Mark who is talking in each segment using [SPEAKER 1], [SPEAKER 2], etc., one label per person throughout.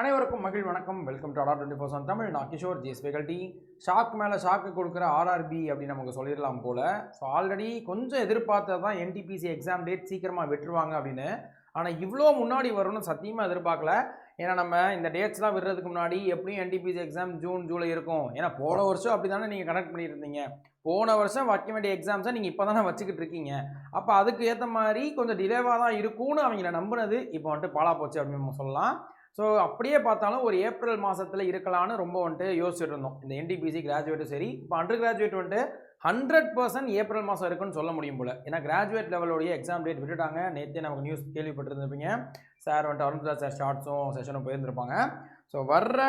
[SPEAKER 1] அனைவருக்கும் மகிழ் வணக்கம். Welcome to adore 24 Tamil. நான் கிஷோர் ஜிஎஸ் ஃபேகல்டி. ஷாக் மேலே ஷாக்கு கொடுக்குற ஆர்ஆர்பி அப்படின்னு நமக்கு சொல்லிடலாம் போல். ஸோ ஆல்ரெடி கொஞ்சம் எதிர்பார்த்தது தான் என்டிபிசி எக்ஸாம் டேட் சீக்கிரமாக விட்டுருவாங்க அப்படின்னு. ஆனால் இவ்வளோ முன்னாடி வரும்னு சத்தியமாக எதிர்பார்க்கல. ஏன்னா நம்ம இந்த டேட்ஸ்லாம் விடுறதுக்கு முன்னாடி எப்படியும் என்டிபிசி எக்ஸாம் ஜூன் ஜூலை இருக்கும். ஏன்னா போன வருஷம் அப்படி தானே நீங்கள் கனெக்ட் பண்ணிட்டு இருந்தீங்க. போன வருஷம் வைக்க வேண்டிய எக்ஸாம்ஸை நீங்கள் இப்போ தானே வச்சுக்கிட்டு இருக்கீங்க. அப்போ அதுக்கு ஏற்ற மாதிரி கொஞ்சம் டிலேவாக தான் இருக்கும்னு அவங்கள நம்பினது இப்போ வந்துட்டு பாலா போச்சு அப்படின்னு நம்ம சொல்லலாம். ஸோ அப்படியே பார்த்தாலும் ஒரு ஏப்ரல் மாதத்தில் இருக்கலான்னு ரொம்ப வந்துட்டு யோசிச்சுட்டு இருந்தோம். இந்த என்டிபிசி கிராஜுவேட்டும் சரி, இப்போ அண்டர் கிராஜுவேட் வந்துட்டு 100% ஏப்ரல் மாதம் இருக்குன்னு சொல்ல முடியும் போல். ஏன்னா கிராஜுவேட் லெவலோடைய எக்ஸாம் டேட் விட்டுட்டாங்க. நேற்றே நமக்கு நியூஸ் கேள்விப்பட்டிருந்துருப்பீங்க. சார் வந்துட்டு அருண்ராஜ் சார் ஷார்ட்ஸும் செஷனும் போயிருந்திருப்பாங்க. ஸோ வர்ற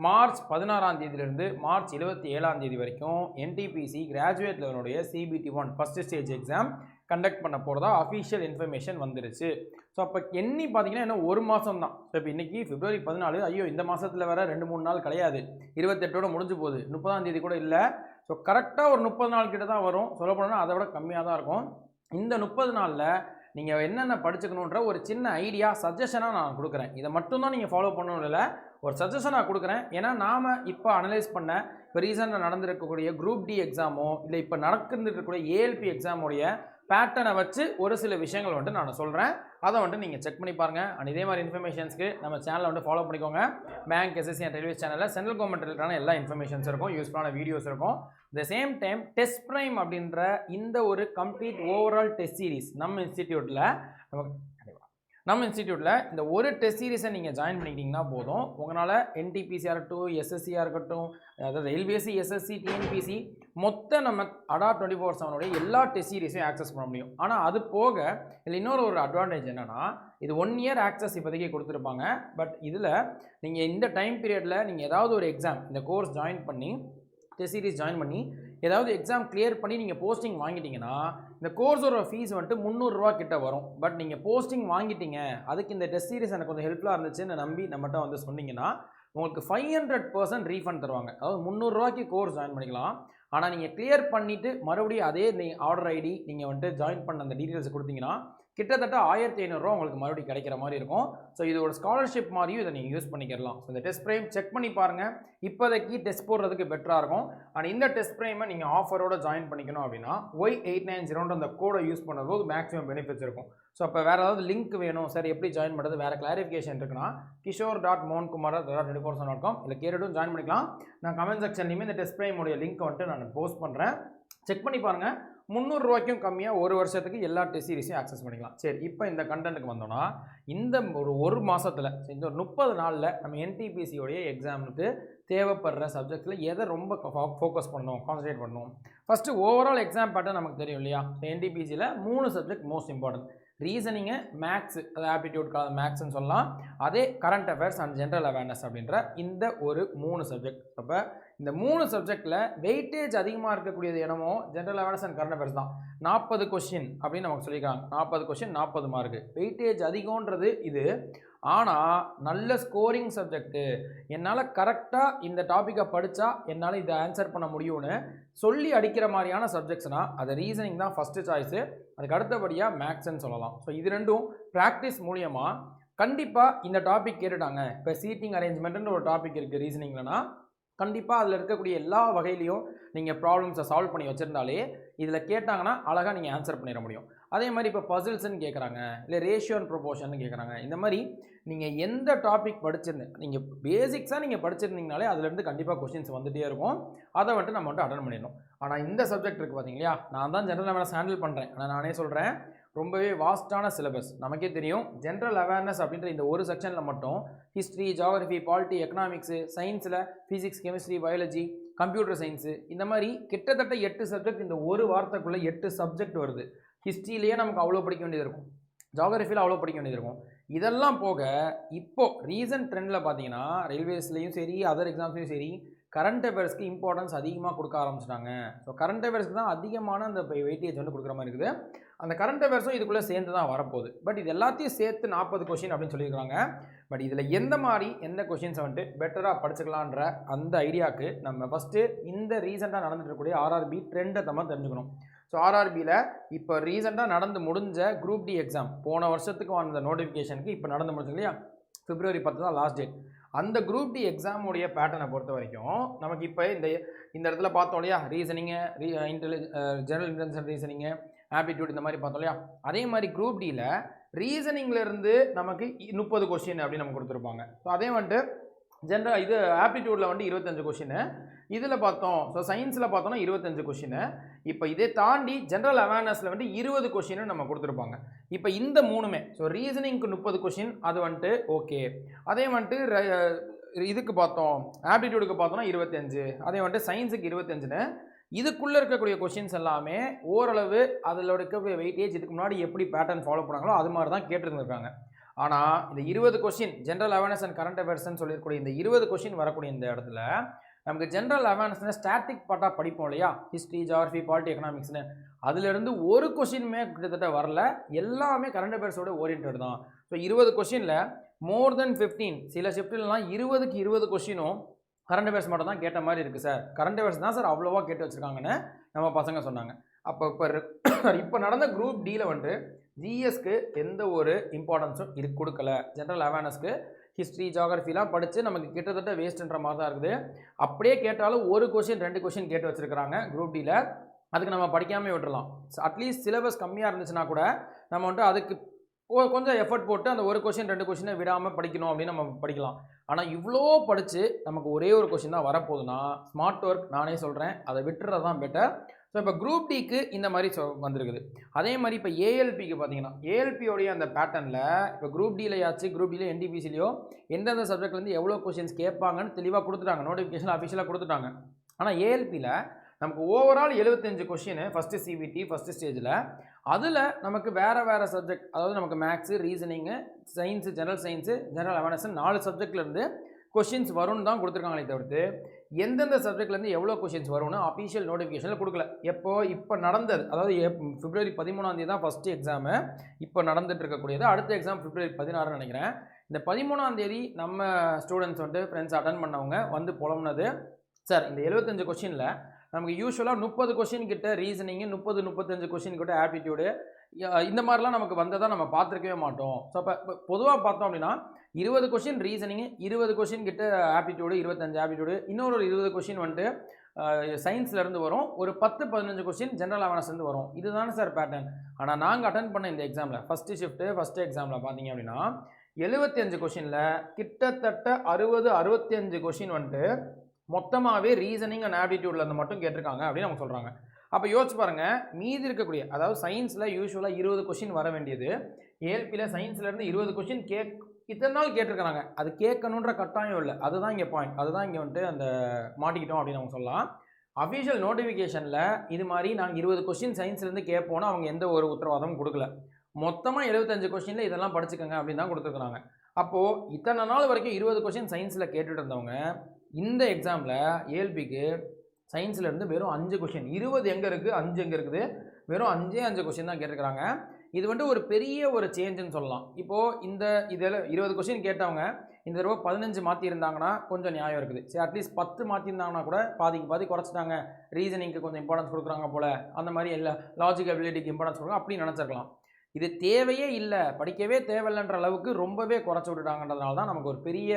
[SPEAKER 1] மார்ச் 16ஆம் தேதியிலிருந்து மார்ச் 27ஆம் தேதி வரைக்கும் என்டிபிசி கிராஜுவேட் லெவலுடைய CBT 1 first stage exam conduct பண்ண போகிறதா அஃபிஷியல் இன்ஃபர்மேஷன் வந்துருச்சு. ஸோ அப்போ எண்ணி பார்த்தீங்கன்னா இன்னும் ஒரு மாதம் தான். ஸோ இப்போ இன்றைக்கி February 14. ஐயோ, இந்த மாதத்தில் வேறு 2-3 நாள் கிடையாது. 28ஓட முடிஞ்சு போகுது. 30ஆம் தேதி கூட இல்லை. ஸோ கரெக்டாக ஒரு 30 நாள் கிட்ட தான் வரும். சொல்லப்போனால் அதை விட கம்மியாக தான் இருக்கும். இந்த 30 நாளில் நீங்கள் என்னென்ன படிச்சுக்கணுன்ற ஒரு சின்ன ஐடியா சஜஷனாக நான் கொடுக்குறேன். இதை மட்டும்தான் நீங்கள் ஃபாலோ பண்ணணும் இல்லை, ஒரு சஜஷனாக கொடுக்குறேன். ஏன்னா நாம் இப்போ அனலைஸ் பண்ண இப்போ ரீசெண்டாக நடந்திருக்கக்கூடிய குரூப் டி எக்ஸாமோ இல்லை இப்போ நடந்துட்டு இருக்கக்கூடிய ALP எக்ஸாமுடைய பேட்டர்னை வச்சு ஒரு சில விஷயங்கள் வந்துட்டு நான் சொல்கிறேன். அதை வந்துட்டு நீங்கள் செக் பண்ணி பாருங்கள். அண்ட் இதே மாதிரி இன்ஃபர்மேஷன்ஸ்க்கு நம்ம சேனலை வந்துட்டு ஃபாலோ பண்ணிக்கோங்க. பேங்க், SSC அண்ட் ரயில்வே சேனலில் சென்ட்ரல் கவர்மெண்ட் ரிலேட்டான எல்லா இன்ஃபர்மேஷன்ஸ் இருக்கும், யூஸ்ஃபுல்லான வீடியோஸ் இருக்கும். The same time test prime அப்படின்ற இந்த ஒரு கம்ப்ளீட் ஓவரால் டெஸ்ட் சீரிஸ் நம்ம இன்ஸ்டிடியூட்டில் இந்த ஒரு டெஸ்ட் சீரிஸை நீங்கள் ஜாயின் பண்ணிக்கிட்டிங்கன்னா போதும். உங்களால் NTPCயாக இருக்கட்டும், SSCயாக இருக்கட்டும், அதாவது ரயில்வேசி, SSC, TNPC மொத்த நம்ம அடார் 24/7 எல்லா டெஸ்ட் சீரிஸையும் ஆக்சஸ் பண்ண முடியும். ஆனால் அது போக இதில் இன்னொரு அட்வான்டேஜ் என்னென்னா, இது 1 இயர் ஆக்சஸ் இப்போதைக்கு கொடுத்துருப்பாங்க. பட் இதில் நீங்கள் இந்த டைம் பீரியடில் நீங்கள் ஏதாவது ஒரு எக்ஸாம் இந்த கோர்ஸ் ஜாயின் பண்ணி டெஸ்ட் சீரிஸ் ஜாயின் பண்ணி ஏதாவது எக்ஸாம் கிளியர் பண்ணி நீங்கள் போஸ்டிங் வாங்கிட்டீங்கன்னா இந்த கோர்ஸோட ஃபீஸ் வந்துட்டு 300 ரூபா கிட்ட வரும். பட் நீங்கள் போஸ்டிங் வாங்கிட்டீங்க, அதுக்கு இந்த டெஸ்ட் சீரிஸ் எனக்கு கொஞ்சம் ஹெல்ப்ஃபுல்லாக இருந்துச்சுன்னு நம்பி நம்மகிட்ட வந்து சொன்னீங்கன்னா உங்களுக்கு 500% ரீஃபண்ட் தருவாங்க. அதாவது 300 ரூபாய்க்கு கோர்ஸ் ஜாயின் பண்ணிக்கலாம். ஆனால் நீங்கள் கிளியர் பண்ணிவிட்டு மறுபடியும் அதே ஆர்டர் ஐடி நீங்கள் வந்துட்டு ஜாயின் பண்ண அந்த டீட்டெயில்ஸ் கொடுத்தீங்கன்னா கிட்டத்தட்ட 1500 ரூபா உங்களுக்கு மறுபடியும் கிடைக்கிற மாதிரி இருக்கும். ஸோ இது ஒரு ஸ்காலர்ஷிப் மாதிரியும் இதை நீங்கள் யூஸ் பண்ணிக்கலாம். ஸோ இந்த டெஸ்ட் ப்ரைம் செக் பண்ணி பாருங்கள். இப்போதைக்கு டெஸ்ட் போடுறதுக்கு பெட்டராக இருக்கும். அண்ட் இந்த டெஸ்ட் ப்ரைமை நீங்கள் ஆஃபரோட ஜாயின் பண்ணிக்கணும் அப்படின்னா Y890 அந்த கோடை யூஸ் பண்ணும்போது மேக்ஸிமம் பெனிஃபிட்ஸ் இருக்கும். ஸோ அப்போ வேறு ஏதாவது லிங்க் வேணும் சார், எப்படி ஜாயின் பண்ணுறது, வேறு கிளாரிஃபிகேஷன் இருக்குன்னா kishore.mohankumar.com இல்லை கேட்டுட்டும் ஜாயின் பண்ணிக்கலாம். நான் கமெண்ட் செக்ஷன்லையுமே இந்த டெஸ்ட் ப்ரைமுடைய லிங்க் வந்துட்டு நான் போஸ்ட் பண்ணுறேன். செக் பண்ணி பாருங்கள். 300 ரூபாய்க்கும் கம்மியாக ஒரு வருஷத்துக்கு எல்லா டெஸ்ட் சீரிஸையும் ஆக்சஸ் பண்ணிக்கலாம். சரி, இப்போ இந்த கண்டென்ட்டுக்கு வந்தோன்னா இந்த ஒரு மாதத்தில் இந்த ஒரு 30 நாளில் நம்ம NTPCயோடைய எக்ஸாமுக்கு தேவைப்படுற சப்ஜெக்டில் எதை ரொம்ப ஃபோக்கஸ் பண்ணணும், கான்சன்ட்ரேட் பண்ணணும். ஃபஸ்ட்டு ஓவரால் எக்ஸாம் பேட்டர்ன் நமக்கு தெரியும் இல்லையா. NTPCயில் 3 subject most important. Reasoning, maths, அது ஆப்டிடியூட் மேக்ஸ்ன்னு சொல்லலாம். அதே current affairs and general awareness அப்படின்ற இந்த ஒரு 3 சப்ஜெக்ட். அப்போ இந்த 3 சப்ஜெக்டில் வெயிட்டேஜ் அதிகமாக இருக்கக்கூடியது என்னமோ general awareness and current affairs தான். 40 கொஷின் அப்படின்னு நமக்கு சொல்லியிருக்காங்க. 40 கொஷின் 40 மார்க்கு வெயிட்டேஜ் அதிகம்ன்றது இது. ஆனால் நல்ல ஸ்கோரிங் சப்ஜெக்ட்டு, என்னால் கரெக்டாக இந்த டாப்பிக்கை படித்தா என்னால் இதை ஆன்சர் பண்ண முடியும்னு சொல்லி அடிக்கிற மாதிரியான சப்ஜெக்ட்ஸ்னால் அது ரீசனிங் தான் ஃபஸ்ட்டு சாய்ஸு. அதுக்கு அடுத்தபடியாக மேக்ஸ்ன்னு சொல்லலாம். ஸோ இது ரெண்டும் ப்ராக்டிஸ் மூலியமாக கண்டிப்பாக இந்த டாபிக் கேட்டுட்டாங்க. இப்போ சீட்டிங் அரேஞ்ச்மெண்ட்டுன்ற ஒரு டாபிக் இருக்குது ரீசனிங்லனா, கண்டிப்பாக அதில் இருக்கக்கூடிய எல்லா வகையிலையும் நீங்கள் ப்ராப்ளம்ஸை சால்வ் பண்ணி வச்சுருந்தாலே இதில் கேட்டாங்கன்னா அழகாக நீங்கள் ஆன்சர் பண்ணிட முடியும். அதே மாதிரி இப்போ பசில்ஸ்ன்னு கேட்குறாங்க, இல்லை ரேஷியோ அண்ட் ப்ரொபோர்ஷன் கேட்குறாங்க. இந்த மாதிரி நீங்கள் எந்த டாபிக் நீங்கள் பேசிக்ஸாக நீங்கள் படிச்சிருந்தீங்கனாலே அதுலேருந்து கண்டிப்பாக கொஷின்ஸ் வந்துகிட்டே இருக்கும். அதை வந்துட்டு நம்ம வந்துட்டு அட்டன் பண்ணிடணும். ஆனால் இந்த சப்ஜெக்ட் இருக்குது பார்த்தீங்களா, நான் தான் ஜென்ரல் அவேர்னஸ் ஹேண்டில் பண்ணுறேன். ஆனால் நானே சொல்கிறேன், ரொம்பவே வாஸ்டான சிலபஸ். நமக்கே தெரியும் ஜென்ரல் அவேர்னஸ் அப்படின்ற இந்த ஒரு செக்ஷனில் மட்டும் ஹிஸ்ட்ரி, ஜியாகிரஃபி, பாலிட்டி, எக்கனாமிக்ஸு, சயின்ஸில் physics, chemistry, biology, computer science, இந்த மாதிரி கிட்டத்தட்ட 8 சப்ஜெக்ட். இந்த ஒரு வாரத்துக்குள்ளே 8 சப்ஜெக்ட் வருது. ஹிஸ்ட்ரியிலேயே நமக்கு அவ்வளோ படிக்க வேண்டியது இருக்கும், ஜியாகிரஃபியில் அவ்வளோ படிக்க வேண்டியது இருக்கும். இதெல்லாம் போக இப்போது ரீசன்ட் ட்ரெண்டில் பார்த்தீங்கன்னா ரயில்வேஸ்லேயும் சரி, அதர் எக்ஸாம்ஸ்லையும் சரி, கரண்ட் அஃபேர்ஸ்க்கு இம்பார்ட்டன்ஸ் அதிகமாக கொடுக்க ஆரம்பிச்சிட்டாங்க. ஸோ கரண்ட் அஃபேர்ஸ்க்கு தான் அதிகமான அந்த வெயிட்டேஜ் வந்து கொடுக்குற மாதிரி இருக்குது. அந்த கரண்ட் அஃபேர்ஸும் இதுக்குள்ளே சேர்ந்து தான் வரப்போகுது. பட் இது எல்லாத்தையும் சேர்த்து 40 கொஷின் அப்படின்னு சொல்லியிருக்காங்க. பட் இதில் எந்த கொஷின்ஸை வந்துட்டு பெட்டராக படிச்சுக்கலான்ற அந்த ஐடியாவுக்கு நம்ம ஃபஸ்ட்டு இந்த ரீசெண்டாக நடந்துட்டு இருக்கக்கூடிய RRB ட்ரெண்டை நம்ம தெரிஞ்சுக்கணும். ஸோ RRBயில் இப்போ ரீசெண்டாக நடந்து முடிஞ்ச குரூப் டி எக்ஸாம் போன வருஷத்துக்கு வந்த நோட்டிஃபிகேஷனுக்கு இப்போ நடந்து முடிஞ்சு இல்லையா, February 10 தான் லாஸ்ட் டேட். அந்த குரூப் டி எக்ஸாமுடைய பேட்டர்னை பொறுத்த வரைக்கும் நமக்கு இப்போ இந்த இடத்துல பார்த்தோம் இல்லையா, reasoning, general intelligence reasoning, aptitude இந்த மாதிரி பார்த்தோம் இல்லையா, அதே மாதிரி குரூப் டியில் ரீசனிங்லேருந்து நமக்கு 30 கொஸ்டின் அப்படின்னு நம்ம கொடுத்துருப்பாங்க. ஸோ அதே வந்துட்டு இது ஆப்டிடியூடில் வந்து 25 கொஸ்டின், இதில் பார்த்தோம் ஸோ சயின்ஸில் பார்த்தோம்னா 25 கொஸ்டின். இப்போ இதே தாண்டி ஜென்ரல் அவேர்னஸில் வந்து 20 கொஸ்டின் நம்ம கொடுத்துருப்பாங்க. இப்போ இந்த மூணுமே ஸோ ரீசனிங்க்கு 30 கொஸ்டின் அது வந்துட்டு ஓகே. அதே வந்துட்டு இதுக்கு பார்த்தோம் ஆப்டிடியூடுக்கு பார்த்தோம்னா 25, அதே வந்துட்டு சயின்ஸுக்கு 25ன்னு இதுக்குள்ளே இருக்கக்கூடிய கொஸ்டின்ஸ் எல்லாமே ஓரளவு அதில் இருக்க வெயிட்டேஜ் இதுக்கு முன்னாடி எப்படி பேட்டர்ன் ஃபாலோ பண்ணாங்களோ அது மாதிரி தான் கேட்டுருந்துருக்காங்க. ஆனால் இந்த 20 question general awareness and current அஃபேர்ஸ்ன்னு சொல்லியிருக்கூடிய இந்த 20 கொஸ்டின் வரக்கூடிய இந்த இடத்துல நமக்கு ஜென்ரல் அவேர்னஸ்னால் ஸ்டாட்டிக் பார்ட்டாக படிப்போம் இல்லையா, ஹிஸ்ட்ரி, ஜியாகிரஃபி, பாலிட்டி, எக்கனாமிக்ஸ்னு, அதுலேருந்து ஒரு கொஸ்டினுமே கிட்டத்தட்ட வரல, எல்லாமே கரண்ட் அஃபேர்ஸோட ஓரியன்ட் தான். ஸோ 20 கொஸ்டினில் மோர் தென் 15, சில ஷிஃப்ட்லாம் 20க்கு 20 கொஸ்டினும் கரண்ட் அஃபேர்ஸ் மட்டும் தான் கேட்ட மாதிரி இருக்குது சார், கரண்ட் அஃபேர்ஸ் தான் சார் அவ்வளோவா கேட்டு வச்சுருக்காங்கன்னு நம்ம பசங்க சொன்னாங்க. அப்போ இப்போ நடந்த குரூப் டியில் வந்துட்டு ஜிஎஸ்க்கு எந்த ஒரு இம்பார்ட்டன்ஸும் கொடுக்கல. ஜென்ரல் அவேர்னஸ்க்கு ஹிஸ்ட்ரி, ஜியாகிரஃபிலாம் படித்து நமக்கு கிட்டத்தட்ட வேஸ்ட்டுன்ற மாதிரி தான் இருக்குது. அப்படியே கேட்டாலும் ஒரு கொஸ்டின் 2 கொஸ்டின் கேட்டு வச்சுருக்கிறாங்க குரூப் டியில். அதுக்கு நம்ம படிக்காமே விட்டுறலாம். அட்லீஸ்ட் சிலபஸ் கம்மியாக இருந்துச்சுன்னா கூட நம்ம வந்துட்டு அதுக்கு கொஞ்சம் எஃபர்ட் போட்டு அந்த ஒரு கொஸ்டின் 2 கொஸ்டினை விடாமல் படிக்கணும் அப்படின்னு நம்ம படிக்கலாம். ஆனால் இவ்வளோ படித்து நமக்கு ஒரே ஒரு கொஸ்டின் தான் வரப்போகுதுன்னா ஸ்மார்ட் ஒர்க் நானே சொல்கிறேன், அதை விட்டுறது தான் பெட்டர். ஸோ இப்போ குரூப் டிக்கு இந்த மாதிரி வந்திருக்குது. அதே மாதிரி இப்போ ஏஎல்பிக்கு பார்த்தீங்கன்னா ஏஎல்பியோடைய அந்த பேட்டர்னில் இப்போ குரூப் டிலையாச்சு, குரூப் டியில் என்டிபிசிலையோ எந்தெந்த சப்ஜெக்ட்லேருந்து எவ்வளோ கொஸ்டின்ஸ் கேட்பாங்கன்னு தெளிவாக கொடுத்துட்டாங்க, நோட்டிஃபிகேஷன் அஃபிஷியலாக கொடுத்துட்டாங்க. ஆனால் ஏஎல்பியில் நமக்கு overall 75 question first CBT first ஸ்டேஜில், அதில் நமக்கு வேறு சப்ஜெக்ட், அதாவது நமக்கு maths, reasoning, science, general science, general awareness 4 சப்ஜெக்ட்லேருந்து கொஸ்டின்ஸ் வரும்னு தான் கொடுத்துருக்காங்களே தவிர்த்து எந்தெந்த சப்ஜெக்ட்லேருந்து எவ்வளோ கொஸ்டின்ஸ் வரும்னு அஃபிஷியல் நோட்டிஃபிகேஷனில் கொடுக்கல. இப்போ நடந்தது, அதாவது February 13 தான் ஃபஸ்ட்டு எக்ஸாமு இப்போ நடந்துட்டு இருக்கக்கூடியது. அடுத்த எக்ஸாம் February 16 நினைக்கிறேன். இந்த 13 நம்ம ஸ்டூடெண்ட்ஸ் வந்துட்டு ஃப்ரெண்ட்ஸ் அட்டன் பண்ணவங்க வந்து புலம்புனது, சார் இந்த 75 கொஸ்டினில் நமக்கு யூஸ்வலாக 30 கொஸ்டின் கிட்ட ரீசனிங்கு, 30-35 கொஸ்டின் கிட்ட ஆப்டிடியூடு, இந்த மாதிரிலாம் நமக்கு வந்ததாக நம்ம பார்த்துருக்கவே மாட்டோம். ஸோ இப்போ பொதுவாக பார்த்தோம் அப்படின்னா 20 கொஸ்டின் ரீசனிங்கு, 20 கொஸ்டின் கிட்ட ஆப்டிடியூடு, 25 ஆப்டிடியூடு, இன்னொரு 20 கொஸ்டின் வந்துட்டு சயின்ஸ்லேருந்து வரும், ஒரு 10-15 கொஸ்டின் ஜென்ரல் அவேர்னஸ்லேருந்து வரும். இதுதானே சார் பேட்டர்ன். ஆனால் நாங்கள் அட்டன் பண்ண இந்த எக்ஸாமில் ஃபஸ்ட்டு எக்ஸாமில் பார்த்தீங்க அப்படின்னா 75 கொஸ்டினில் கிட்டத்தட்ட 60-65 கொஸ்டின் வந்துட்டு மொத்தமாகவே ரீசனிங் அண்ட் ஆப்டிடியூட்லேருந்து மட்டும் கேட்டிருக்காங்க அப்படின்னு அவங்க சொல்கிறாங்க. அப்போ யோசிச்சு பாருங்கள், மீதி இருக்கக்கூடிய, அதாவது சயின்ஸில் யூஸ்வலாக 20 கொஸ்டின் வர வேண்டியது, ஏஎல்பியில் சயின்ஸ்லேருந்து 20 கொஸ்டின் இத்தனை நாள் கேட்டிருக்கிறாங்க. அது கேட்கணுன்ற கட்டாயம் இல்லை, அதுதான் இங்கே பாயிண்ட், அதுதான் இங்கே வந்துட்டு அந்த மாட்டிக்கிட்டோம் அப்படின்னு அவங்க சொல்லலாம். அஃபிஷியல் நோட்டிஃபிகேஷனில் இது மாதிரி நாங்கள் 20 கொஸ்டின் சயின்ஸ்லேருந்து கேட்போன்னா அவங்க எந்த ஒரு உத்தரவாதமும் கொடுக்கல. மொத்தமாக 75 கொஸ்டினில் இதெல்லாம் படிச்சுக்கோங்க அப்படின்னு தான் கொடுத்துருக்குறாங்க. அப்போது இத்தனை நாள் வரைக்கும் 20 கொஸ்டின் சயின்ஸில் கேட்டுட்டு இருந்தவங்க இந்த எக்ஸாமில் ஏஎல்பிக்கு சயின்ஸ்லேருந்து வெறும் 5 கொஸ்டின், 20 எங்கே இருக்குது, 5 எங்கே இருக்குது, வெறும் 5 கொஸ்டின் தான் கேட்டிருக்கிறாங்க. இது வந்துட்டு ஒரு பெரிய ஒரு சேஞ்சுன்னு சொல்லலாம். இப்போது இதில் 20 கொஸ்டின் கேட்டவங்க இந்த தடவை 15 மாற்றிருந்தாங்கன்னா கொஞ்சம் நியாயம் இருக்குது. சரி, அட்லீஸ்ட் 10 மாற்றிருந்தாங்கன்னா கூட பாதி குறைச்சிட்டாங்க, ரீசனிங்க்கு கொஞ்சம் இம்பார்ட்டன்ஸ் கொடுக்குறாங்க போல், அந்த மாதிரி எல்லா லாஜிக் அபிலிட்டிக்கு இம்பார்ட்டன்ஸ் கொடுங்க அப்படின்னு நினச்சிருக்கலாம். இது தேவையே இல்லை, படிக்கவே தேவையில்லைன்ற அளவுக்கு ரொம்பவே குறைச்சி விட்டுட்டாங்கன்றதுனால தான் நமக்கு ஒரு பெரிய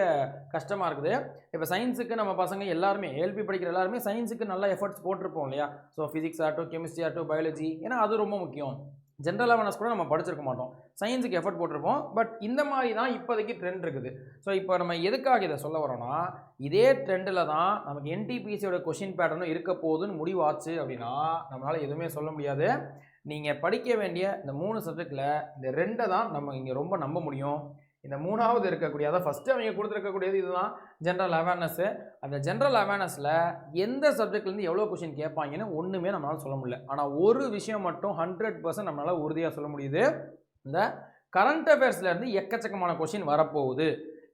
[SPEAKER 1] கஷ்டமாக இருக்குது. இப்போ சயின்ஸுக்கு நம்ம பசங்க எல்லாருமே, ஏஎல்பி படிக்கிற எல்லாருமே சயின்ஸுக்கு நல்ல எஃபர்ட்ஸ் போட்டிருப்போம் இல்லையா. ஸோ ஃபிசிக்ஸ் ஆகட்டும், கெமிஸ்ட்ரி ஆகட்டும், பயாலஜி, ஏன்னா அது ரொம்ப முக்கியம். ஜென்ரல் அவேர்னஸ் கூட நம்ம படிச்சிருக்க மாட்டோம், சயின்ஸுக்கு எஃபர்ட் போட்டிருப்போம். பட் இந்த மாதிரி தான் இப்போதைக்கு ட்ரெண்ட் இருக்குது. ஸோ இப்போ நம்ம எதுக்காக இதை சொல்ல வரோன்னா, இதே ட்ரெண்டில் தான் நமக்கு என்டிபிசியோட கொஷின் பேட்டர்னும் இருக்க போகுதுன்னு முடிவாச்சு அப்படின்னா நம்மளால் எதுவுமே சொல்ல முடியாது. நீங்கள் படிக்க வேண்டிய இந்த 3 சப்ஜெக்டில் இந்த 2 தான் நம்ம இங்கே ரொம்ப நம்ப முடியும். இந்த 3வது இருக்கக்கூடிய, அதாவது ஃபஸ்ட்டு அவங்க கொடுத்துருக்கக்கூடியது இதுதான் ஜென்ரல் அவேர்னஸ்ஸு. அந்த ஜென்ரல் அவேர்னஸில் எந்த சப்ஜெக்ட்லேருந்து எவ்வளோ கொஷின் கேட்பாங்கன்னு ஒன்றுமே நம்மளால் சொல்ல முடியல. ஆனால் ஒரு விஷயம் மட்டும் 100% நம்மளால் உறுதியாக சொல்ல முடியுது, இந்த கரண்ட் அஃபேர்ஸ்லேருந்து எக்கச்சக்கமான கொஷின் வரப்போகுது.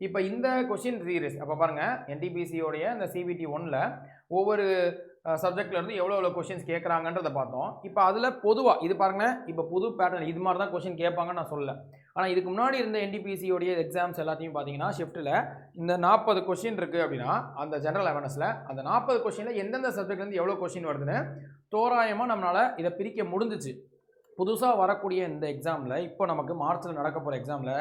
[SPEAKER 1] இப்போ இந்த கொஷின் சீரீஸ் அப்போ பாருங்கள், என்டிபிசியோடைய இந்த CBT 1ல் ஒவ்வொரு சப்ஜெக்ட்லேருந்து எவ்வளோ கொஷின்ஸ் கேட்குறாங்கன்றதை பார்த்தோம். இப்போ அதில் பொதுவாக இது பாருங்கள், இப்போ புது பேட்டர்ன் இது மாதிரி தான் கொஷின் கேட்பாங்கன்னு நான் சொல்லலை. ஆனால் இதுக்கு முன்னாடி இருந்த என்டிபிசியோடைய எக்ஸாம்ஸ் எல்லாத்தையும் பார்த்தீங்கன்னா ஷிஃப்ட்டில் இந்த 40 கொஷின் இருக்குது அப்படின்னா அந்த ஜென்ரல் அவேர்னஸில் அந்த 40 கொஷினில் எந்தெந்த சப்ஜெக்ட்லேருந்து எவ்வளோ கொஷின் வருதுன்னு தோராயமாக நம்மளால் இதை பிரிக்க முடிஞ்சிச்சு. புதுசாக வரக்கூடிய இந்த எக்ஸாமில், இப்போ நமக்கு மார்ச்சில் நடக்க போகிற எக்ஸாமில்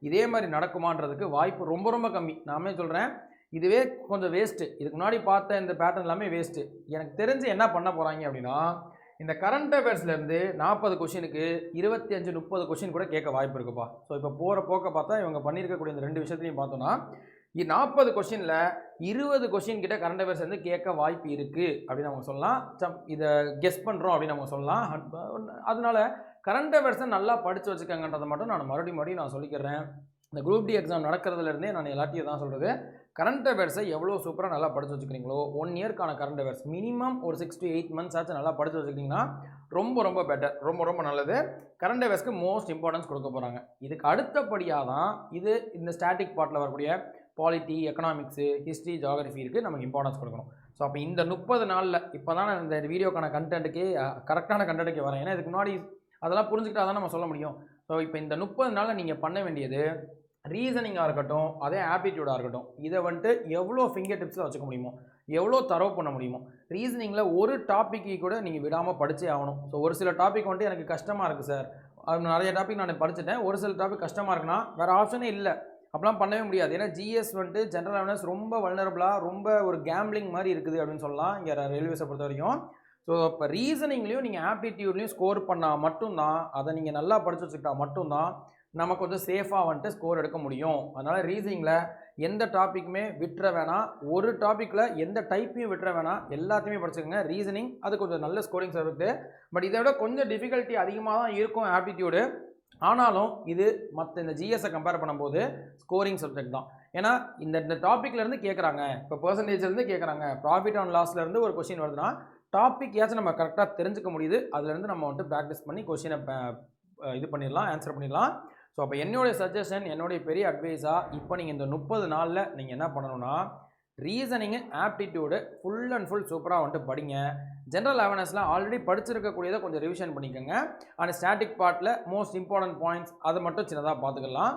[SPEAKER 1] இதே மாதிரி நடக்குமான்றதுக்கு வாய்ப்பு ரொம்ப ரொம்ப கம்மி. நாமே சொல்கிறேன், இதுவே கொஞ்சம் வேஸ்ட்டு. இதுக்கு முன்னாடி பார்த்த இந்த பேட்டர்ன் எல்லாமே வேஸ்ட்டு. எனக்கு தெரிஞ்சு என்ன பண்ண போகிறாங்க அப்படின்னா, இந்த கரண்ட் அஃபேர்ஸ்லேருந்து 40 கொஷினுக்கு 25 30 கொஷின் கூட கேட்க வாய்ப்பு இருக்குப்பா. ஸோ இப்போ போகிற போக்க பார்த்தா இவங்க பண்ணியிருக்கக்கூடிய இந்த 2 விஷயத்தையும் பார்த்தோன்னா 40 கொஷினில் 20 கொஷின் கிட்ட கரண்ட் அஃபேர்ஸ் வந்து கேட்க வாய்ப்பு இருக்குது அப்படின்னு அவங்க சொல்லலாம். இதை கெஸ் பண்ணுறோம் அப்படின்னு அவங்க சொல்லலாம். அதனால கரண்ட் அஃபேர்ஸை நல்லா படித்து வச்சுக்கங்கன்றதை மட்டும் நான் மறுபடியும் நான் சொல்லிக்கிறேன். இந்த குரூப் டி எக்ஸாம் நடக்கிறதுலேருந்தே நான் எல்லாத்தையும் தான் சொல்கிறது, கரண்ட் அஃபேர்ஸை எவ்வளோ சூப்பராக நல்லா படித்து வச்சுக்கிறீங்களோ 1 இயர்க்கான கரண்ட் அஃபேர்ஸ் மினிமம் ஒரு 6 to 8 months ஆச்சு நல்லா படித்து வச்சுக்கிட்டிங்கன்னா ரொம்ப பெட்டர், ரொம்ப நல்லது. கரண்ட் அஃபேர்ஸ்க்கு மோஸ்ட் இம்பார்ட்டன்ஸ் கொடுக்க போகிறாங்க. இதுக்கு அடுத்தபடியாக தான் இது இந்த ஸ்டாட்டிக் பார்ட்டில் வரக்கூடிய பாலிட்டி, எக்கனாமிக்ஸு, ஹிஸ்ட்ரி, ஜியாகிரஃபி இருக்குது, நமக்கு இம்பார்ட்டன்ஸ் கொடுக்கணும். ஸோ அப்போ இந்த 30 நாளில் இப்போ தான் நான் இந்த வீடியோக்கான கண்டென்ட்டுக்கே கரெக்டான கண்டென்ட்டுக்கே வரேன். ஏன்னா இதுக்கு முன்னாடி அதெல்லாம் புரிஞ்சுக்கிட்டா தான் நம்ம சொல்ல முடியும். ஸோ இப்போ இந்த 30 நாளில் நீங்கள் பண்ண வேண்டியது ரீசனிங்காக இருக்கட்டும், அதே ஆப்டிடியூடாக இருக்கட்டும், இதை வந்துட்டு எவ்வளோ ஃபிங்கர் டிப்ஸில் வச்சுக்க முடியுமோ, எவ்வளோ தரவு பண்ண முடியுமோ. ரீசனிங்கில் ஒரு டாப்பிக்கு கூட நீங்கள் விடாமல் படித்தே ஆகணும். ஸோ ஒரு சில டாபிக் வந்துட்டு எனக்கு கஷ்டமாக இருக்குது சார், அது நிறைய டாபிக் நான் படிச்சுட்டேன், ஒரு சில டாபிக் கஷ்டமாக இருக்குன்னா வேறு ஆப்ஷனே இல்லை, அப்படிலாம் பண்ணவே முடியாது. ஏன்னா ஜிஎஸ் வந்துட்டு ஜென்ரல் அவேர்னஸ் ரொம்ப வல்னரபிளாக, ரொம்ப ஒரு கேம்பிளிங் மாதிரி இருக்குது அப்படின்னு சொல்லலாம் இங்கே ரயில்வேஸை பொறுத்த வரைக்கும். ஸோ இப்போ ரீசனிங்லேயும் நீங்கள் ஆப்டிடியூட்லேயும் ஸ்கோர் பண்ணால் மட்டும்தான், அதை நீங்கள் நல்லா படித்து வச்சுக்கிட்டா மட்டும்தான் நம்ம கொஞ்சம் சேஃபாக வந்துட்டு ஸ்கோர் எடுக்க முடியும். அதனால் ரீசனிங்கில் எந்த டாப்பிக்குமே விட்டுற வேணாம், ஒரு டாப்பிக்கில் எந்த டைப்பையும் விட்டுற வேணாம், எல்லாத்தையுமே படிச்சுக்கோங்க. ரீசனிங் அது கொஞ்சம் நல்ல ஸ்கோரிங் சப்ஜெக்ட்டு, பட் இதை விட கொஞ்சம் டிஃபிகல்ட்டி அதிகமாக தான் இருக்கும் ஆப்டிடியூடு. ஆனாலும் இது மற்ற இந்த ஜிஎஸை கம்பேர் பண்ணும்போது ஸ்கோரிங் சப்ஜெக்ட் தான். ஏன்னா இந்த டாப்பிக்லேருந்து கேட்குறாங்க, இப்போ பர்சன்டேஜ்லேருந்து கேட்குறாங்க, ப்ராஃபிட் அண்ட் லாஸ்லேருந்து ஒரு கொஷின் வருதுன்னா டாபிக் ஏதாச்சும் நம்ம கரெக்டாக தெரிஞ்சுக்க முடியுது, அதுலேருந்து நம்ம வந்துட்டு ப்ராக்டிஸ் பண்ணி கொஷினை இது பண்ணிடலாம், ஆன்சர் பண்ணிடலாம். ஸோ அப்போ என்னுடைய சஜஷன், என்னுடைய பெரிய அட்வைஸாக இப்போ நீங்கள் இந்த 30 நாளில் நீங்கள் என்ன பண்ணணும்னா reasoning, aptitude full and full சூப்பராக வந்துட்டு படிங்க. ஜென்ரல் அவேர்னஸில் ஆல்ரெடி படிச்சிருக்கக்கூடியதை கொஞ்சம் ரிவிஷன் பண்ணிக்கோங்க. அண்ட் ஸ்டாட்டிக் பார்ட்டில் மோஸ்ட் இம்பார்ட்டன்ட் பாயிண்ட்ஸ் அதை மட்டும் சின்னதாக பார்த்துக்கலாம்.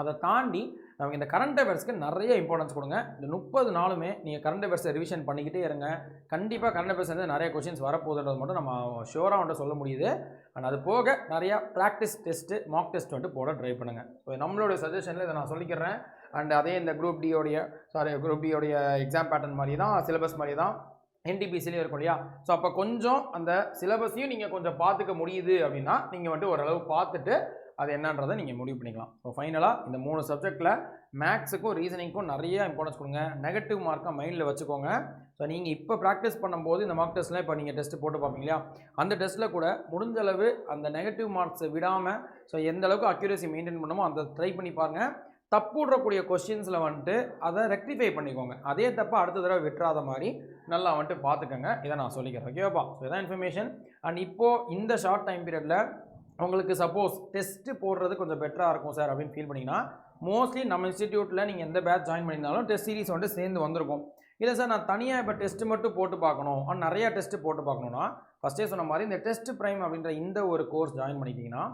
[SPEAKER 1] அதை தாண்டி நமக்கு இந்த கரண்ட் அஃபேர்ஸ்க்கு நிறைய இம்பார்ட்டன்ஸ் கொடுங்க. இந்த 30 நாளுமே நீங்கள் கரண்ட் அஃபேர்ஸை ரிவிஷன் பண்ணிக்கிட்டே இருங்க. கண்டிப்பாக கரண்ட் அஃபேர்ஸ் வந்து நிறைய கொஷின்ஸ் வரப்போகுதுன்றது மட்டும் நம்ம ஷோராக வந்துட்டு சொல்ல முடியுது. அண்ட் அது போக நிறையா ப்ராக்டிஸ் டெஸ்ட்டு, மார்க் டெஸ்ட் வந்துட்டு போட ட்ரை பண்ணுங்கள். ஸோ நம்மளுடைய சஜஷனில் இதை நான் சொல்லிக்கிறேன். அண்ட் அதே இந்த குரூப் டியோடைய எக்ஸாம் பேட்டர்ன் மாதிரி தான், சிலபஸ் மாதிரி தான் என்டிபிசிலையும் இருக்கும் இல்லையா. ஸோ அப்போ கொஞ்சம் அந்த சிலபஸையும் நீங்கள் கொஞ்சம் பார்த்துக்க முடியுது அப்படின்னா நீங்கள் வந்துட்டு ஓரளவு பார்த்துட்டு அது என்னன்றதை நீங்கள் முடிவு பண்ணிக்கலாம். ஸோ ஃபைனலாக இந்த 3 சப்ஜெக்டில் மேக்ஸுக்கும் ரீசனிங்க்கும் நிறைய இம்பார்ட்டன்ஸ் கொடுங்க. நெகட்டிவ் மார்க்கை மைண்டில் வச்சுக்கோங்க. ஸோ நீங்கள் இப்போ ப்ராக்டிஸ் பண்ணும்போது இந்த மார்க் டெஸ்ட்லாம் இப்போ நீங்கள் டெஸ்ட்டு போட்டு பார்ப்பீங்க இல்லையா, அந்த டெஸ்ட்டில் கூட முடிஞ்ச அளவு அந்த நெகட்டிவ் மார்க்ஸை விடாமல், ஸோ எந்த அளவுக்கு அக்யூரேசி மெயின்டைன் பண்ணணுமோ அந்த ட்ரை பண்ணி பாருங்கள். தப்பு விடக்கூடிய கொஸ்டின்ஸில் வந்துட்டு அதை ரெக்டிஃபை பண்ணிக்கோங்க. அதே தப்பை அடுத்த தடவை விட்டுறாத மாதிரி நல்லா வந்துட்டு பார்த்துக்கோங்க. இதை நான் சொல்லிக்கிறேன். ஓகேப்பா. ஸோ இதான் இன்ஃபர்மேஷன். அண்ட் இப்போது இந்த ஷார்ட் டைம் பீரியடில் உங்களுக்கு சப்போஸ் டெஸ்ட்டு போடுறது கொஞ்சம் பெட்டராக இருக்கும் சார் அப்படின்னு ஃபீல் பண்ணிங்கன்னா, மோஸ்ட்லி நம்ம இன்ஸ்டிடியூட்டில் நீங்கள் எந்த பேட்ச் ஜாயின் பண்ணியிருந்தாலும் டெஸ்ட் சீரிஸ் வந்துட்டு சேர்ந்து வந்திருக்கும். இல்லை சார் நான் தனியாக இப்போ டெஸ்ட்டு மட்டும் போட்டு பார்க்கணும், ஆனால் நிறையா டெஸ்ட்டு போட்டு பார்க்கணுன்னா ஃபஸ்ட்டே சொன்ன மாதிரி இந்த டெஸ்ட் ப்ரைம் அப்படின்ற இந்த ஒரு கோர்ஸ் ஜாயின் பண்ணிக்கிட்டிங்கன்னா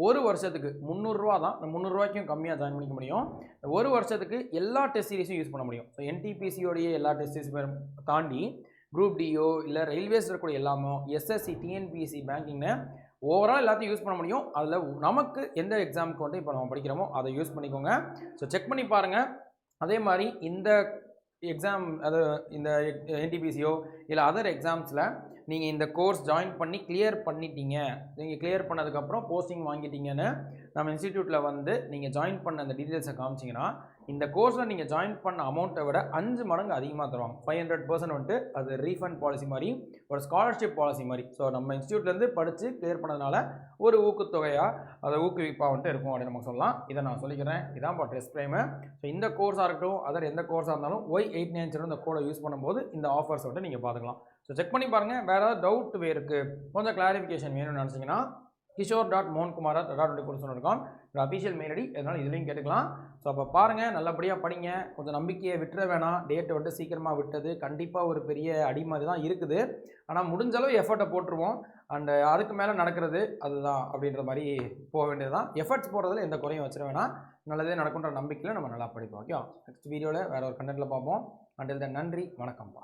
[SPEAKER 1] ஒரு வருஷத்துக்கு 300 ரூபா தான். இந்த 300 ரூபாய்க்கும் கம்மியாக ஜாயின் பண்ணிக்க முடியும். ஒரு வருஷத்துக்கு எல்லா டெஸ்ட் சீரிஸும் யூஸ் பண்ண முடியும். ஸோ என்டிபிசியோடைய எல்லா டெஸ்ட் சீரிஸ் தாண்டி குரூப் டிஓ இல்லை ரயில்வேஸ் இருக்கக்கூடிய எல்லாமோ, எஸ்எஸ்சி, டிஎன்பிஎஸ்சி, பேங்கிங்னு ஓவரால் எல்லாத்தையும் யூஸ் பண்ண முடியும். அதில் நமக்கு எந்த எக்ஸாமுக்கு வந்து இப்போ நம்ம படிக்கிறோமோ அதை யூஸ் பண்ணிக்கோங்க. ஸோ செக் பண்ணி பாருங்கள். அதே மாதிரி இந்த எக்ஸாம், அது இந்த என்டிபிசியோ இல்லை அதர் எக்ஸாம்ஸில் நீங்கள் இந்த கோர்ஸ் ஜாயின் பண்ணி கிளியர் பண்ணிட்டீங்க, நீங்கள் கிளியர் பண்ணதுக்கப்புறம் போஸ்டிங் வாங்கிட்டீங்கன்னு நம்ம இன்ஸ்டிடியூட்டில் வந்து நீங்கள் ஜாயின் பண்ண அந்த டீட்டெயில்ஸை காமிச்சிங்கன்னா இந்த கோர்ஸில் நீங்கள் ஜாயின் பண்ண அமௌண்ட்டை விட 5 மடங்கு அதிகமாக தருவாங்க. 500% வந்துட்டு அது ரீஃபண்ட் பாலிசி மாதிரி, ஒரு ஸ்காலர்ஷிப் பாலிசி மாதிரி. ஸோ நம்ம இன்ஸ்டியூட்லேருந்து படித்து கிளியர் பண்ணதுனால ஒரு ஊக்குத்தொகையாக அதை ஊக்குவிப்பாக வந்துட்டு இருக்கும் அப்படின்னு நம்ம சொல்லலாம். இதை நான் சொல்லிக்கிறேன். இதான் இப்போ டெஸ்ட் ப்ரைமு. ஸோ இந்த கோர்ஸாக இருக்கட்டும், அதர் எந்த கோர்ஸாக இருந்தாலும் Y890 இந்த கோடை யூஸ் பண்ணும்போது இந்த ஆஃபர்ஸ் வந்துட்டு நீங்கள் பார்த்துக்கலாம். ஸோ செக் பண்ணி பாருங்கள். வேறு ஏதாவது டவுட் இருக்குது, கொஞ்சம் கிளாரிஃபிகேஷன் வேணும்னு நினச்சிங்கன்னா kishore.mohankumar@2024.com அஃபிஷியல் மெயில் ஐடி, அதனால் இதுலேயும் கேட்டுக்கலாம். ஸோ அப்போ பாருங்கள், நல்லபடியாக படிங்க. கொஞ்சம் நம்பிக்கையை விட்டுற வேணாம். டேட்டை வந்துட்டு சீக்கிரமாக விட்டது கண்டிப்பாக ஒரு பெரிய அடி மாதிரி தான் இருக்குது. ஆனால் முடிஞ்சளவு எஃபர்ட்டை போட்டுருவோம். அண்ட் அதுக்கு மேலே நடக்கிறது அதுதான் அப்படின்ற மாதிரி போக வேண்டியது தான். எஃபர்ட்ஸ் போடுறதுல எந்த குறையும் வச்சிட வேணாம். நல்லதே நடக்குன்ற நம்பிக்கையில் நம்ம நல்லா படிப்போம். ஓகே, நெக்ஸ்ட் வீடியோவில் வேறு ஒரு கண்டென்ட்டில் பார்ப்போம். அண்டில் தென் நன்றி, வணக்கம்ப்பா.